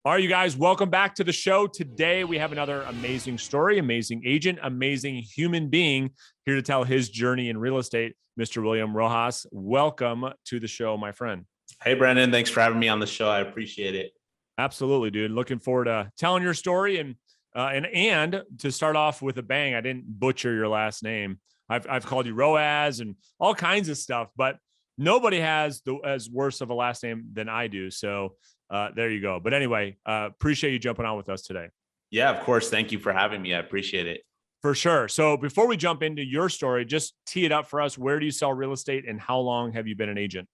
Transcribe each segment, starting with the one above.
All right, you guys, welcome back to the show. Today, we have another amazing story, amazing agent, amazing human being here to tell his journey in real estate, Mr. William Rojas. Welcome to the show, my friend. Hey, Brendan. Thanks for having me on the show. I appreciate it. Absolutely, dude. Looking forward to telling your story and to start off with a bang. I didn't butcher your last name. I've called you Roaz and all kinds of stuff, but nobody has as worse of a last name than I do. So there you go. But anyway, appreciate you jumping on with us today. Yeah, of course. Thank you for having me. I appreciate it. For sure. So before we jump into your story, just tee it up for us. Where do you sell real estate and how long have you been an agent?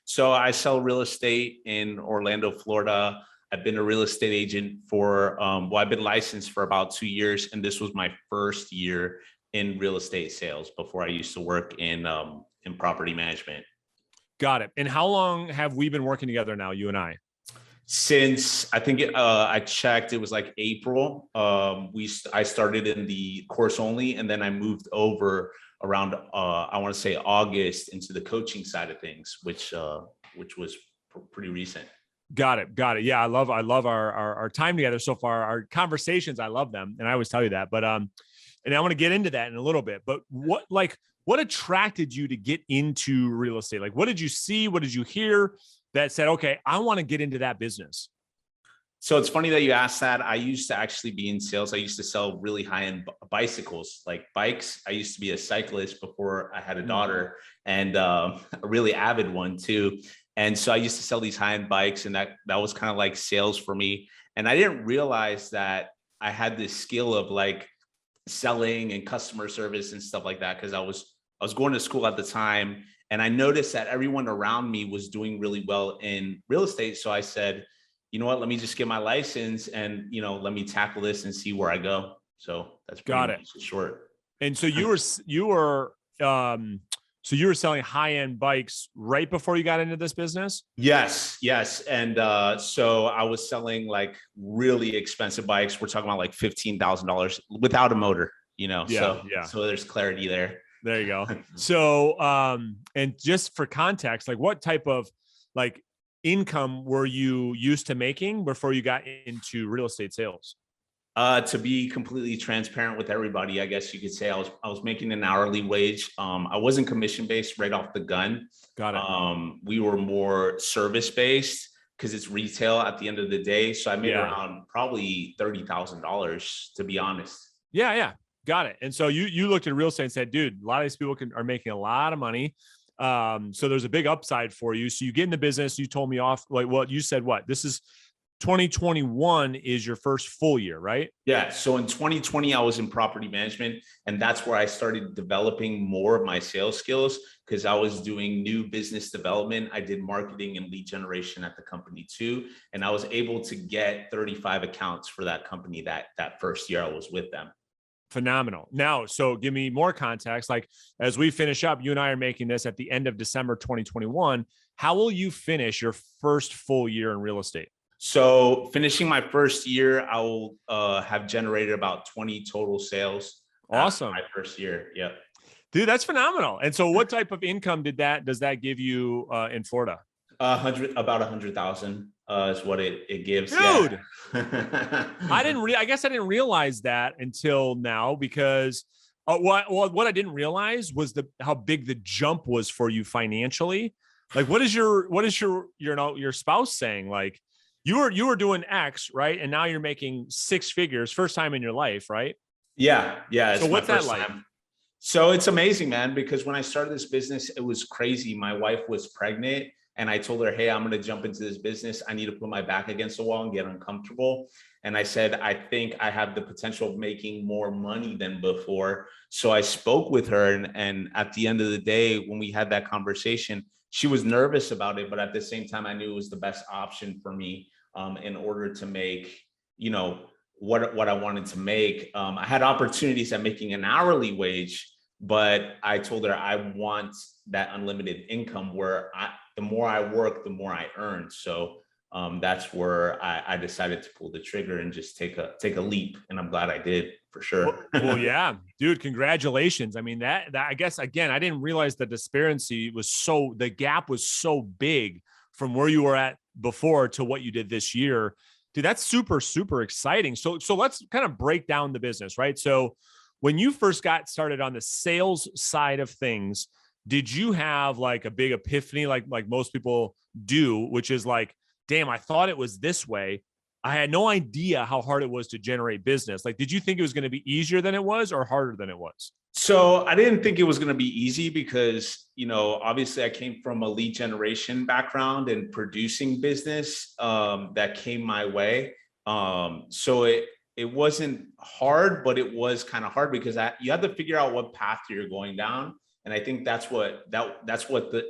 So I sell real estate in Orlando, Florida. I've been a real estate agent for, I've been licensed for about 2 years. And this was my first year in real estate sales before I used to work in property management. Got it. And how long have we been working together now, you and I? Since I think I checked, it was like April. I started in the course only, and then I moved over around I want to say August into the coaching side of things, which was pretty recent. Got it. Yeah, I love our time together so far. Our conversations, I love them, and I always tell you that. But and I want to get into that in a little bit. But what attracted you to get into real estate? Like, what did you see? What did you hear that said, okay, I want to get into that business? So it's funny that you asked that. I used to actually be in sales. I used to sell really high-end bicycles, like bikes. I used to be a cyclist before I had a daughter, and a really avid one too. And so I used to sell these high-end bikes, and that was kind of like sales for me. And I didn't realize that I had this skill of like selling and customer service and stuff like that, because I was going to school at the time, and I noticed that everyone around me was doing really well in real estate. So I said, you know what, let me just get my license and, let me tackle this and see where I go. So that's got it. Short. And so you were selling high-end bikes right before you got into this business? Yes. And so I was selling like really expensive bikes. We're talking about like $15,000 without a motor, Yeah. So there's clarity there. There you go. So, and just for context, like what type of like income were you used to making before you got into real estate sales? To be completely transparent with everybody, I guess you could say I was making an hourly wage. I wasn't commission based right off the gun. Got it. We were more service based because it's retail at the end of the day. So I made around probably $30,000, to be honest. Yeah. Got it. And so you looked at real estate and said, dude, a lot of these people are making a lot of money. So there's a big upside for you. So you get in the business, you told me off, like, well, you said what? This is 2021 is your first full year, right? Yeah. So in 2020, I was in property management, and that's where I started developing more of my sales skills, because I was doing new business development. I did marketing and lead generation at the company too. And I was able to get 35 accounts for that company that first year I was with them. Phenomenal. Now, so give me more context. Like as we finish up, you and I are making this at the end of December 2021. How will you finish your first full year in real estate? So finishing my first year, I will have generated about 20 total sales. Awesome. My first year. Yep. Dude, that's phenomenal. And so what type of income does that give you in Florida? About 100,000 is what it gives. Dude, yeah. I guess I didn't realize that until now, because what I didn't realize was how big the jump was for you financially. Like, what is your spouse saying? Like you were doing X, right? And now you're making 6 figures, first time in your life, right? Yeah. So what's that like? So it's amazing, man, because when I started this business, it was crazy. My wife was pregnant, and I told her, hey, I'm going to jump into this business. I need to put my back against the wall and get uncomfortable. And I said, I think I have the potential of making more money than before. So I spoke with her. And at the end of the day, when we had that conversation, she was nervous about it. But at the same time, I knew it was the best option for me in order to make, what I wanted to make. I had opportunities at making an hourly wage, but I told her I want that unlimited income where the more I work, the more I earn. So that's where I decided to pull the trigger and just take a leap. And I'm glad I did, for sure. Well, yeah, dude, congratulations. I mean, that I guess, again, I didn't realize the disparity the gap was so big from where you were at before to what you did this year. Dude, that's super, super exciting. So let's kind of break down the business, right? So when you first got started on the sales side of things, did you have like a big epiphany, like most people do, which is like, damn, I thought it was this way. I had no idea how hard it was to generate business. Like, did you think it was going to be easier than it was or harder than it was? So I didn't think it was going to be easy because, obviously I came from a lead generation background and producing business that came my way. So it wasn't hard, but it was kind of hard because you have to figure out what path you're going down. And I think that's what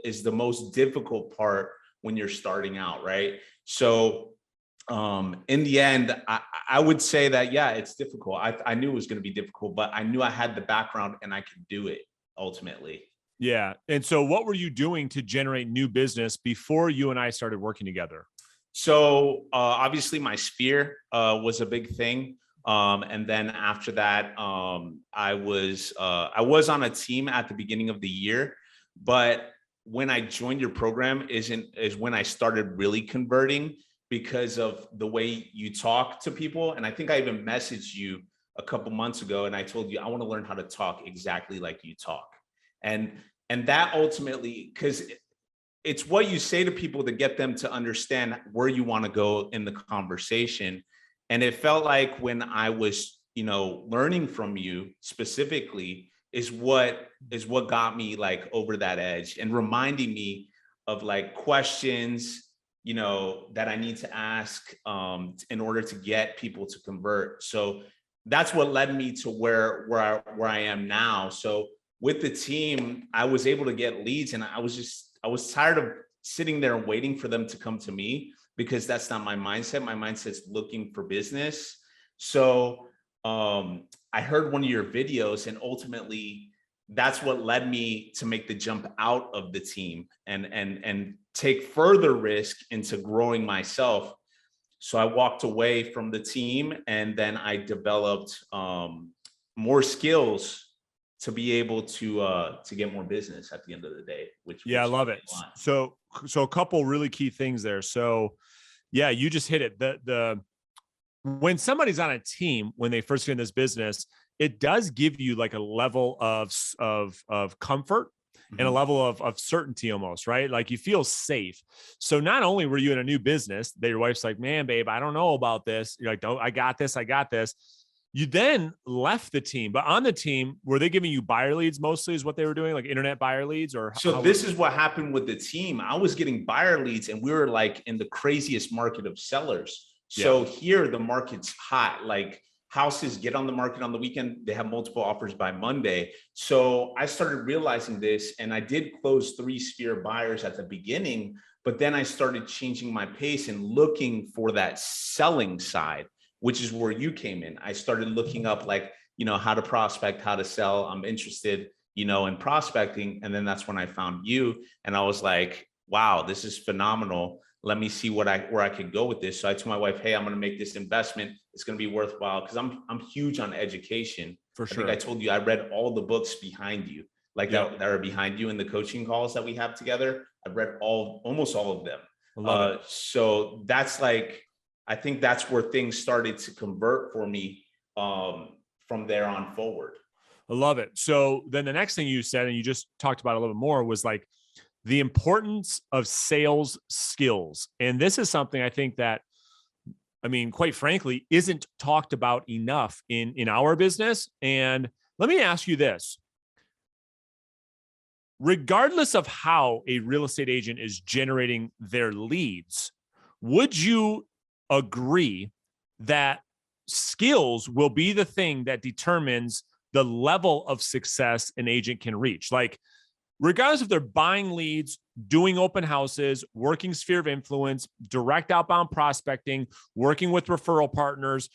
is the most difficult part when you're starting out, right? So in the end, I would say that, yeah, it's difficult. I knew it was going to be difficult, but I knew I had the background and I could do it ultimately. Yeah. And so what were you doing to generate new business before you and I started working together? So obviously my sphere was a big thing. And then after that, I was on a team at the beginning of the year, but when I joined your program is when I started really converting, because of the way you talk to people. And I think I even messaged you a couple months ago and I told you, I want to learn how to talk exactly like you talk. And that ultimately, because it's what you say to people to get them to understand where you want to go in the conversation. And it felt like when I was, learning from you specifically is what got me like over that edge and reminding me of like questions that I need to ask in order to get people to convert. So that's what led me to where I am now. So with the team, I was able to get leads, and I was tired of sitting there and waiting for them to come to me, because that's not my mindset. My mindset's looking for business. So I heard one of your videos, and ultimately that's what led me to make the jump out of the team and take further risk into growing myself. So I walked away from the team, and then I developed more skills to be able to get more business at the end of the day. Yeah, I love it. So a couple really key things there. So yeah, you just hit it. The when somebody's on a team, when they first get in this business, it does give you like a level of comfort and a level of certainty almost, right? Like you feel safe. So not only were you in a new business that your wife's like, man, babe, I don't know about this. You're like, don't, I got this. You then left the team, but on the team, were they giving you buyer leads mostly is what they were doing, like internet buyer leads? Or so this is what happened with the team. I was getting buyer leads and we were like in the craziest market of sellers. So here the market's hot, like houses get on the market on the weekend. They have multiple offers by Monday. So I started realizing this, and I did close 3 sphere buyers at the beginning, but then I started changing my pace and looking for that selling side, which is where you came in. I started looking up like, how to prospect, how to sell. I'm interested, in prospecting. And then that's when I found you. And I was like, wow, this is phenomenal. Let me see where I could go with this. So I told my wife, hey, I'm going to make this investment. It's going to be worthwhile, because I'm huge on education. For sure. I think I told you I read all the books behind you, like that are behind you in the coaching calls that we have together. I've read almost all of them. I love it. So that's like, I think that's where things started to convert for me from there on forward. I love it. So then the next thing you said, and you just talked about a little bit more, was like the importance of sales skills. And this is something I think that, quite frankly, isn't talked about enough in our business. And let me ask you this. Regardless of how a real estate agent is generating their leads, would you agree that skills will be the thing that determines the level of success an agent can reach? Like, regardless if they're buying leads, doing open houses, working sphere of influence, direct outbound prospecting, working with referral partners,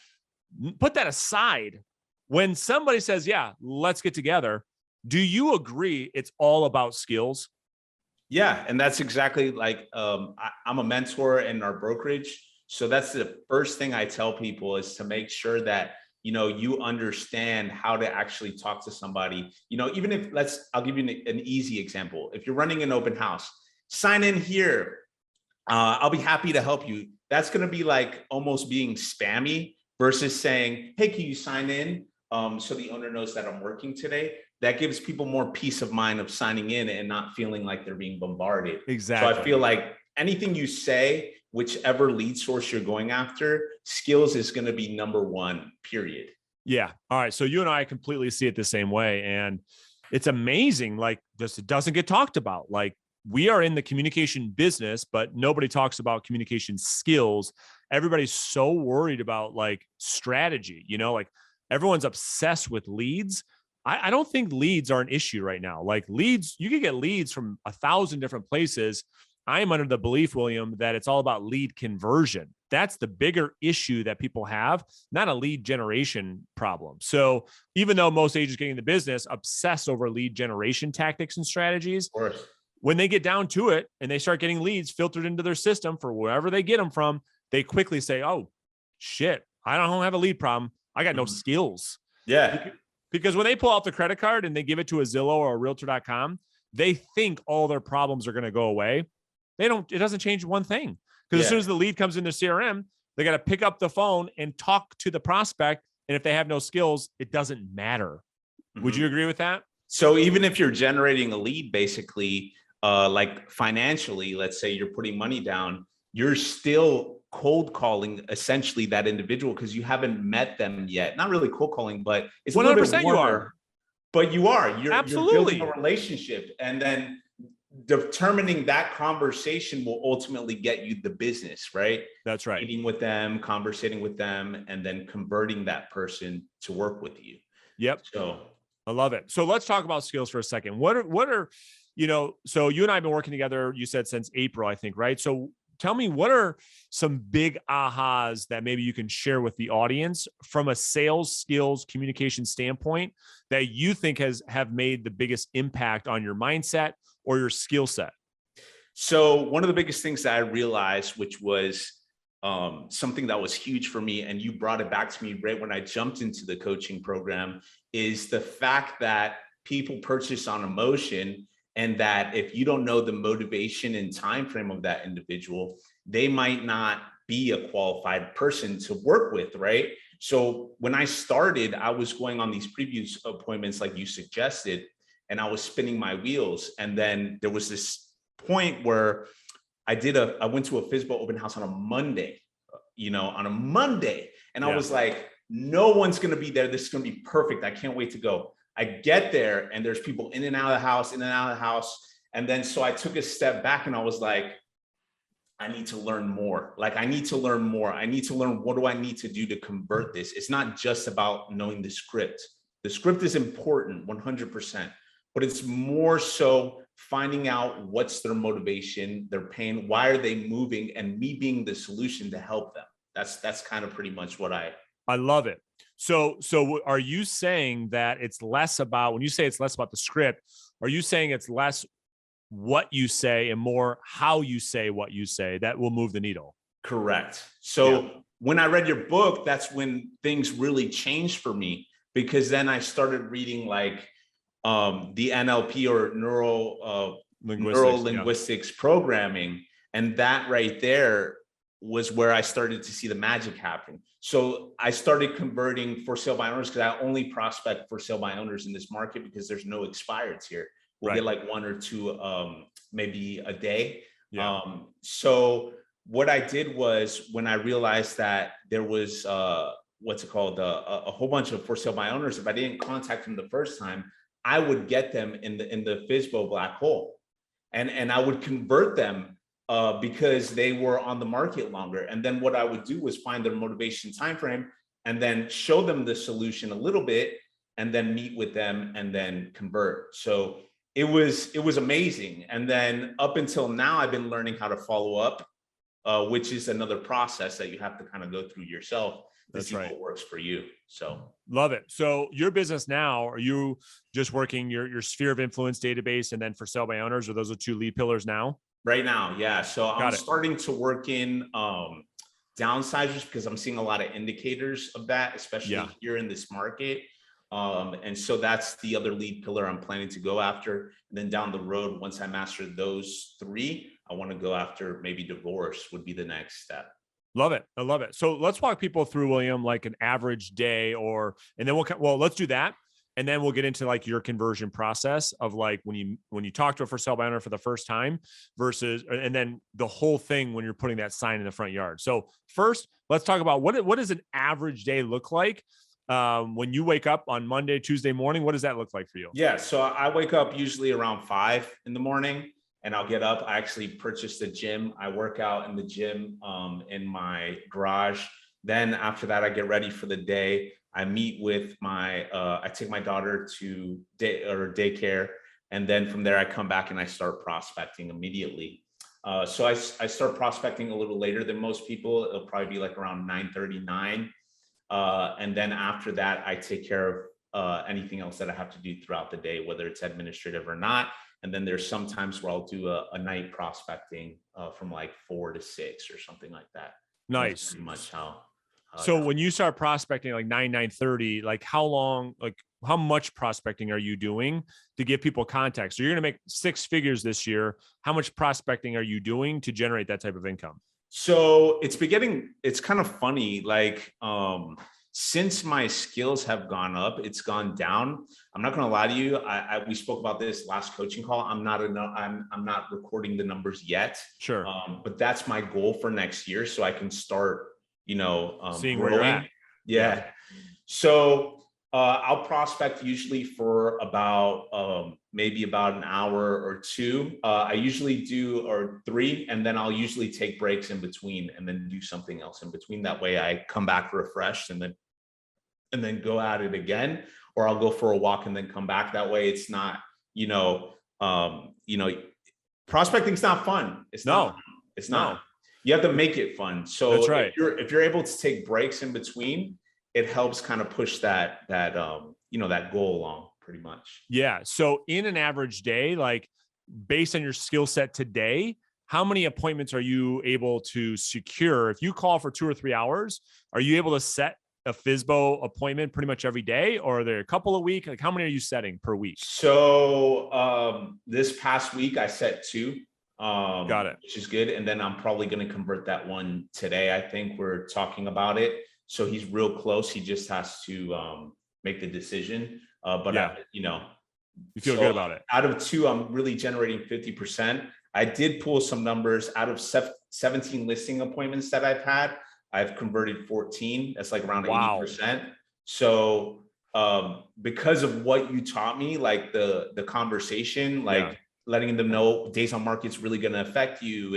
put that aside. When somebody says, yeah, let's get together, do you agree it's all about skills? Yeah. And that's exactly like, I'm a mentor in our brokerage. So that's the first thing I tell people, is to make sure that, you understand how to actually talk to somebody. Even if I'll give you an easy example. If you're running an open house, sign in here, I'll be happy to help you. That's going to be like almost being spammy versus saying, hey, can you sign in? So the owner knows that I'm working today. That gives people more peace of mind of signing in and not feeling like they're being bombarded. Exactly. So I feel like anything you say, whichever lead source you're going after, skills is going to be number one, period. Yeah. All right. So you and I completely see it the same way. And it's amazing. Like this, it doesn't get talked about. Like we are in the communication business, but nobody talks about communication skills. Everybody's so worried about like strategy, like everyone's obsessed with leads. I don't think leads are an issue right now. Like leads, you can get leads from 1,000 different places. I am under the belief, William, that it's all about lead conversion. That's the bigger issue that people have, not a lead generation problem. So even though most agents getting in the business obsess over lead generation tactics and strategies, Of course, when they get down to it and they start getting leads filtered into their system for wherever they get them from, they quickly say, oh, shit, I don't have a lead problem. I got no skills. Yeah. Because when they pull out the credit card and they give it to a Zillow or a realtor.com, they think all their problems are going to go away. It doesn't change one thing. Because as soon as the lead comes into CRM, they got to pick up the phone and talk to the prospect. And if they have no skills, it doesn't matter. Would you agree with that? So even if you're generating a lead, basically, like financially, let's say you're putting money down, you're still cold calling essentially that individual because you haven't met them yet. Not really cold calling, but it's 100% you are. But you're Absolutely. You're building a relationship, and then determining that conversation will ultimately get you the business, right? That's right. Meeting with them, conversating with them, and then converting that person to work with you. Yep. So I love it. So let's talk about skills for a second. What are, so you and I have been working together, you said since April, I think, right? So tell me, what are some big ahas that maybe you can share with the audience from a sales skills communication standpoint that you think have made the biggest impact on your mindset or your skill set? So one of the biggest things that I realized, which was something that was huge for me, and you brought it back to me right when I jumped into the coaching program, is the fact that people purchase on emotion, and that if you don't know the motivation and time frame of that individual, they might not be a qualified person to work with, right? So when I started, I was going on these preview appointments like you suggested, and I was spinning my wheels. And then there was this point where I went to a FISBO open house on a Monday, and I was like, no one's going to be there. This is going to be perfect. I can't wait to go. I get there and there's people in and out of the house, And then, so I took a step back and I was like, I need to learn more. I need to learn what do I need to do to convert this? It's not just about knowing the script. The script is important, 100%, but it's more so finding out what's their motivation, their pain, why are they moving, and me being the solution to help them. That's kind of pretty much what I love it. So are you saying that it's less about, when you say it's less about the script, are you saying it's less what you say and more how you say what you say that will move the needle? Correct. So when I read your book, that's when things really changed for me, because then I started reading like the NLP or neuro linguistics programming. And that right there was where I started to see the magic happen. So I started converting for sale by owners, because I only prospect for sale by owners in this market because there's no expireds here. We'll get like one or two, maybe a day. Yeah. So what I did was, when I realized that there was a whole bunch of for sale by owners, if I didn't contact them the first time, I would get them in the FISBO black hole, and I would convert them because they were on the market longer. And then what I would do was find their motivation timeframe and then show them the solution a little bit, and then meet with them and then convert. So it was amazing. And then up until now, I've been learning how to follow up, which is another process that you have to kind of go through yourself to see what works for you. So love it. So your business now, are you just working your sphere of influence database and then for sale by owners? Are those the two lead pillars now? Right now, yeah. So I'm starting to work in downsizers, because I'm seeing a lot of indicators of that, especially here in this market. And so that's the other lead pillar I'm planning to go after. And then down the road, once I master those three, I want to go after maybe divorce would be the next step. Love it. I love it. So let's walk people through, William, like an average day and then let's do that. And then we'll get into like your conversion process of like when you talk to a for sale by owner for the first time versus, and then the whole thing when you're putting that sign in the front yard. So first, let's talk about what does an average day look like when you wake up on Monday, Tuesday morning? What does that look like for you? Yeah. So I wake up usually around 5 in the morning. And I'll get up. I actually purchased a gym. I work out in the gym in my garage. Then after that, I get ready for the day. I meet with I take my daughter to daycare. And then from there, I come back and I start prospecting immediately. So I start prospecting a little later than most people. It'll probably be like around 9:39. And then after that, I take care of anything else that I have to do throughout the day, whether it's administrative or not. And then there's some times where I'll do a night prospecting from like 4 to 6 or something like that. Nice. That's pretty much how. So when you start prospecting like 9:30, like how much prospecting are you doing to give people context? So you're going to make 6 figures this year. How much prospecting are you doing to generate that type of income? So it's kind of funny. Like, since my skills have gone up, it's gone down. I'm not going to lie to you. We spoke about this last coaching call. I'm not recording the numbers yet. Sure. But that's my goal for next year. So I can start, seeing growing. where you're at. Yeah. So, I'll prospect usually for about, maybe about an hour or 2. I usually do, or 3, and then I'll usually take breaks in between and then do something else in between. That way I come back refreshed and then go at it again, or I'll go for a walk and then come back. That way it's not, prospecting's not fun. It's not. You have to make it fun. So that's right. If you're able to take breaks in between, it helps kind of push that goal along pretty much. Yeah. So in an average day, like based on your skill set today, how many appointments are you able to secure? If you call for 2 or 3 hours, are you able to set a FSBO appointment pretty much every day, or are there a couple a week? Like how many are you setting per week? So this past week I set 2. Got it. Which is good. And then I'm probably going to convert that one today. I think we're talking about it. So he's real close. He just has to make the decision. But yeah. You feel good about it. Out of 2, I'm really generating 50%. I did pull some numbers. Out of 17 listing appointments that I've had, I've converted 14. That's like around 80%. So because of what you taught me, like the conversation, like letting them know days on market's really going to affect you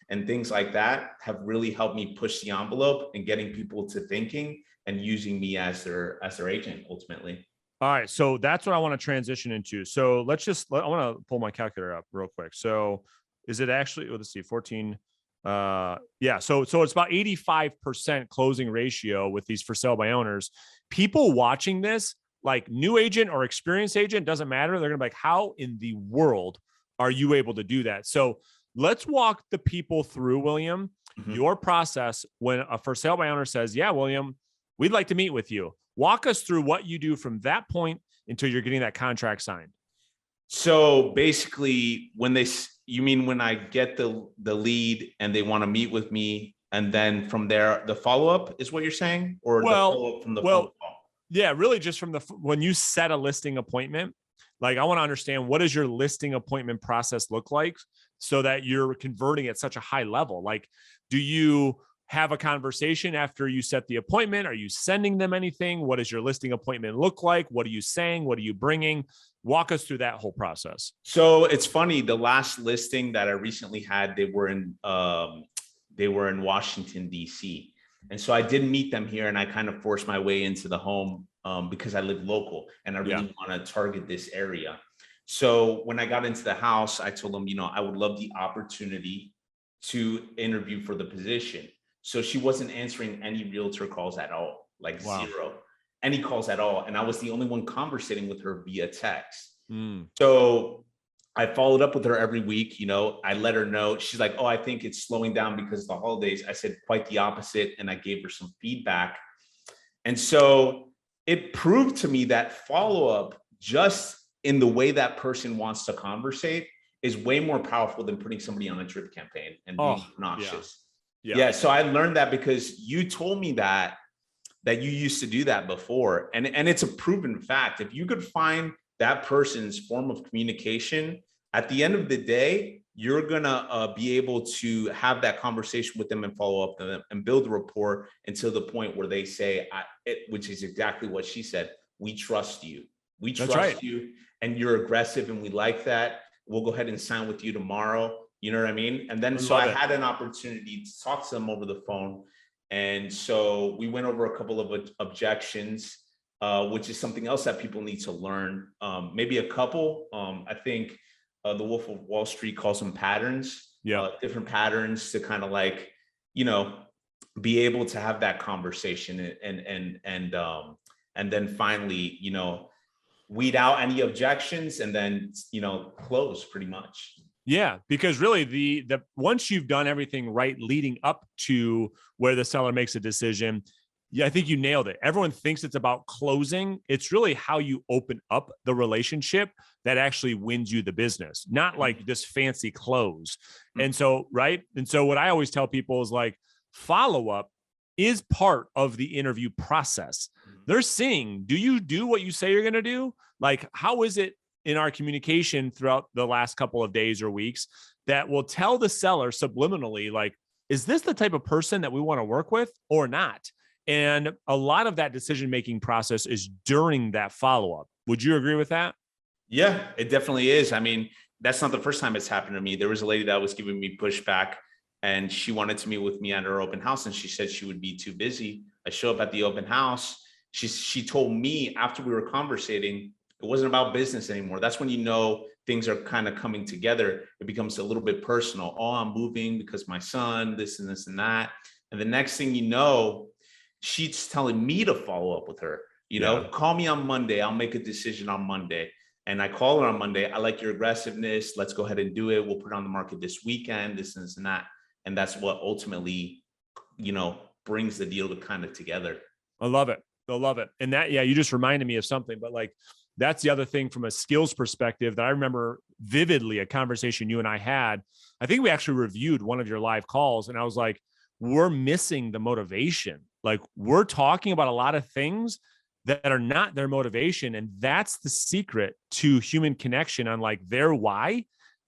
and things like that have really helped me push the envelope and getting people to thinking and using me as their agent ultimately. All right. So that's what I want to transition into. So I want to pull my calculator up real quick. So is it actually, let's see, 14. Yeah. So it's about 85% closing ratio with these for sale by owners. People watching this, like new agent or experienced agent, doesn't matter. They're going to be like, how in the world are you able to do that? So let's walk the people through, William, your process when a for sale by owner says, yeah, William, we'd like to meet with you. Walk us through what you do from that point until you're getting that contract signed. So basically when I get the lead and they want to meet with me, and then from there, the follow-up is what you're saying? Or the follow-up from the phone call? Yeah, really just from when you set a listing appointment, like I want to understand, what does your listing appointment process look like so that you're converting at such a high level? Like, do you have a conversation after you set the appointment? Are you sending them anything? What does your listing appointment look like? What are you saying? What are you bringing? Walk us through that whole process. So it's funny. The last listing that I recently had, they were in Washington, D.C. And so I did meet them here, and I kind of forced my way into the home because I live local and I really want to target this area. So when I got into the house, I told them, I would love the opportunity to interview for the position. So she wasn't answering any realtor calls at all, like zero, any calls at all. And I was the only one conversating with her via text. So I followed up with her every week. I let her know. She's like, oh, I think it's slowing down because of the holidays. I said quite the opposite. And I gave her some feedback. And so it proved to me that follow-up, just in the way that person wants to conversate, is way more powerful than putting somebody on a drip campaign and being obnoxious. Yeah. So I learned that because you told me that you used to do that before. And it's a proven fact. If you could find that person's form of communication, at the end of the day, you're gonna be able to have that conversation with them and follow up with them and build a rapport until the point where they say, which is exactly what she said, we trust you. We trust you and you're aggressive and we like that. We'll go ahead and sign with you tomorrow. You know what I mean? And then I had an opportunity to talk to them over the phone. And so we went over a couple of objections, which is something else that people need to learn. Maybe a couple. I think the Wolf of Wall Street calls them patterns. Different patterns to kind of like, be able to have that conversation and then finally, weed out any objections and then, close pretty much. Yeah, because really the once you've done everything right leading up to where the seller makes a decision, I think you nailed it. Everyone thinks it's about closing. It's really how you open up the relationship that actually wins you the business, not like this fancy close. And so, right. And so what I always tell people is like, follow-up is part of the interview process. They're seeing, do you do what you say you're going to do? Like, how is it in our communication throughout the last couple of days or weeks that will tell the seller subliminally, like, is this the type of person that we want to work with or not? And a lot of that decision-making process is during that follow-up. Would you agree with that? Yeah, it definitely is. I mean, that's not the first time it's happened to me. There was a lady that was giving me pushback and she wanted to meet with me at her open house and she said she would be too busy. I show up at the open house. She told me after we were conversating, it wasn't about business anymore. That's when things are kind of coming together. It becomes a little bit personal. Oh, I'm moving because my son, this and this and that. And the next thing you know, she's telling me to follow up with her. Call me on Monday. I'll make a decision on Monday. And I call her on Monday. I like your aggressiveness. Let's go ahead and do it. We'll put it on the market this weekend, this and this and that. And that's what ultimately, brings the deal to kind of together. I love it. And that, you just reminded me of something, but like, that's the other thing from a skills perspective that I remember vividly, a conversation you and I had. I think we actually reviewed one of your live calls and I was like, we're missing the motivation. Like we're talking about a lot of things that are not their motivation. And that's the secret to human connection on like their why.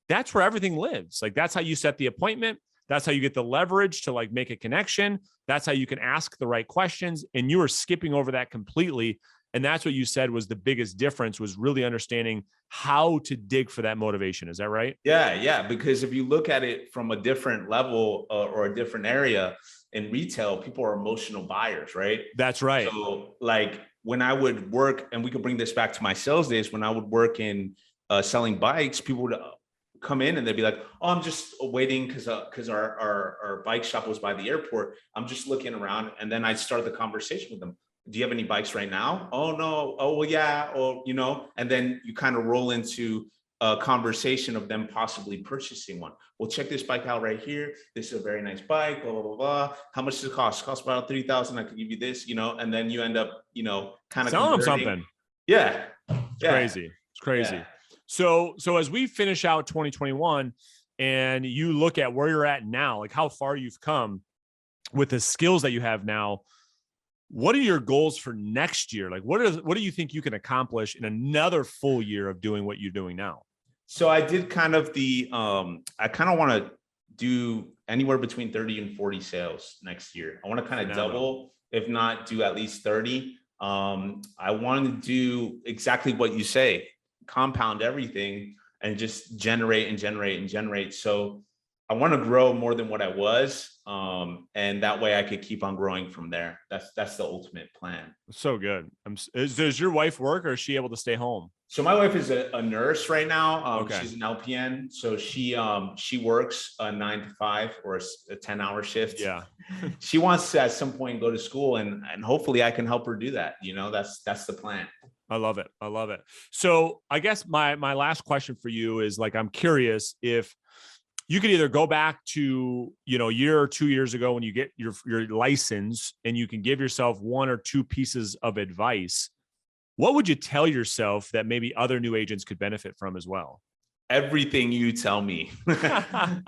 That's where everything lives. Like that's how you set the appointment. That's how you get the leverage to like make a connection. That's how you can ask the right questions. And you are skipping over that completely. And that's what you said was the biggest difference, was really understanding how to dig for that motivation. Is that right? Yeah. Because if you look at it from a different level or a different area in retail, people are emotional buyers, right? That's right. So like when I would work, and we could bring this back to my sales days, when I would work in selling bikes, people would come in and they'd be like, oh, I'm just waiting because our bike shop was by the airport. I'm just looking around. And then I'd start the conversation with them. Do you have any bikes right now? Oh, no. Oh, well, yeah. Oh, and then you kind of roll into a conversation of them possibly purchasing one. Well, check this bike out right here. This is a very nice bike, blah, blah, blah, blah. How much does it cost? It costs about $3,000. I could give you this, and then you end up, kind of selling them something. Yeah. It's crazy. It's crazy. Yeah. So as we finish out 2021 and you look at where you're at now, like how far you've come with the skills that you have now, what are your goals for next year? Like, what do you think you can accomplish in another full year of doing what you're doing now? So I did kind of I kind of want to do anywhere between 30 and 40 sales next year. I want to kind of double, if not do at least 30. I want to do exactly what you say, compound everything and just generate and generate and generate. So I want to grow more than what I was. And that way I could keep on growing from there. That's the ultimate plan. So good. Does your wife work or is she able to stay home? So my wife is a nurse right now. Okay. She's an LPN. So she works a 9 to 5 or a 10-hour shift. Yeah. She wants to at some point go to school and hopefully I can help her do that. That's the plan. I love it. So I guess my last question for you is like, I'm curious if you could either go back to, a year or 2 years ago when you get your license and you can give yourself one or two pieces of advice. What would you tell yourself that maybe other new agents could benefit from as well? Everything you tell me.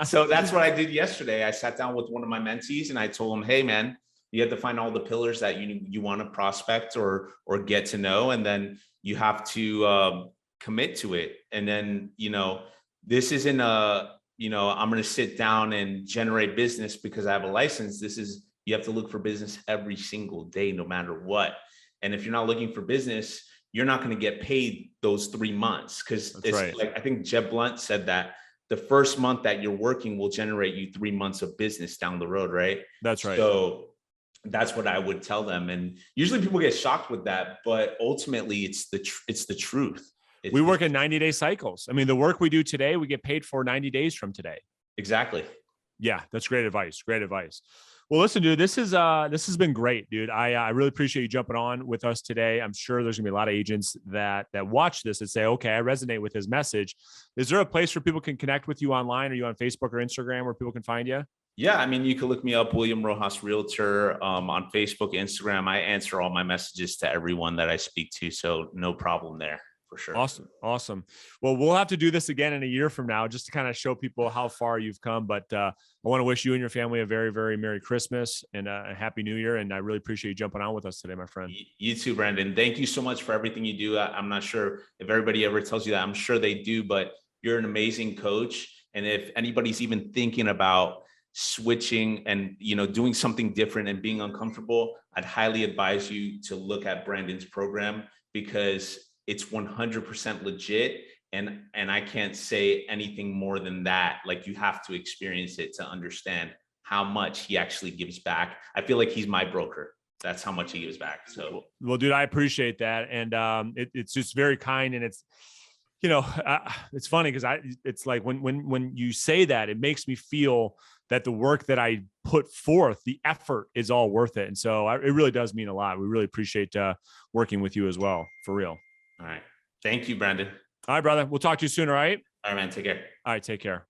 So that's what I did yesterday. I sat down with one of my mentees and I told him, hey man, you have to find all the pillars that you want to prospect or get to know. And then you have to commit to it. And then, this isn't I'm going to sit down and generate business because I have a license. This is, you have to look for business every single day, no matter what. And if you're not looking for business, you're not going to get paid those 3 months. Cause it's right. Like, I think Jeb Blunt said that the first month that you're working will generate you 3 months of business down the road. Right. That's right. So that's what I would tell them. And usually people get shocked with that, but ultimately it's the truth. We work in 90-day cycles. I mean, the work we do today, we get paid for 90 days from today. Exactly. Yeah. That's great advice. Great advice. Well, listen, dude, this has been great, dude. I really appreciate you jumping on with us today. I'm sure there's gonna be a lot of agents that watch this and say, okay, I resonate with his message. Is there a place where people can connect with you online? Are you on Facebook or Instagram where people can find you? Yeah. I mean, you can look me up, William Rojas Realtor, on Facebook, Instagram. I answer all my messages to everyone that I speak to. So no problem there. For sure. Awesome. Well, we'll have to do this again in a year from now, just to kind of show people how far you've come. But I want to wish you and your family a very, very Merry Christmas and a Happy New Year. And I really appreciate you jumping on with us today, my friend. You too, Brandon. Thank you so much for everything you do. I'm not sure if everybody ever tells you that. I'm sure they do, but you're an amazing coach. And if anybody's even thinking about switching and, doing something different and being uncomfortable, I'd highly advise you to look at Brandon's program, because it's 100% legit. And I can't say anything more than that. Like, you have to experience it to understand how much he actually gives back. I feel like he's my broker. That's how much he gives back. So, well, dude, I appreciate that. And it's just very kind. And it's, it's funny because it's like when you say that, it makes me feel that the work that I put forth, the effort is all worth it. And so it really does mean a lot. We really appreciate working with you as well, for real. All right. Thank you, Brandon. All right, brother. We'll talk to you soon. All right. All right, man. Take care. All right. Take care.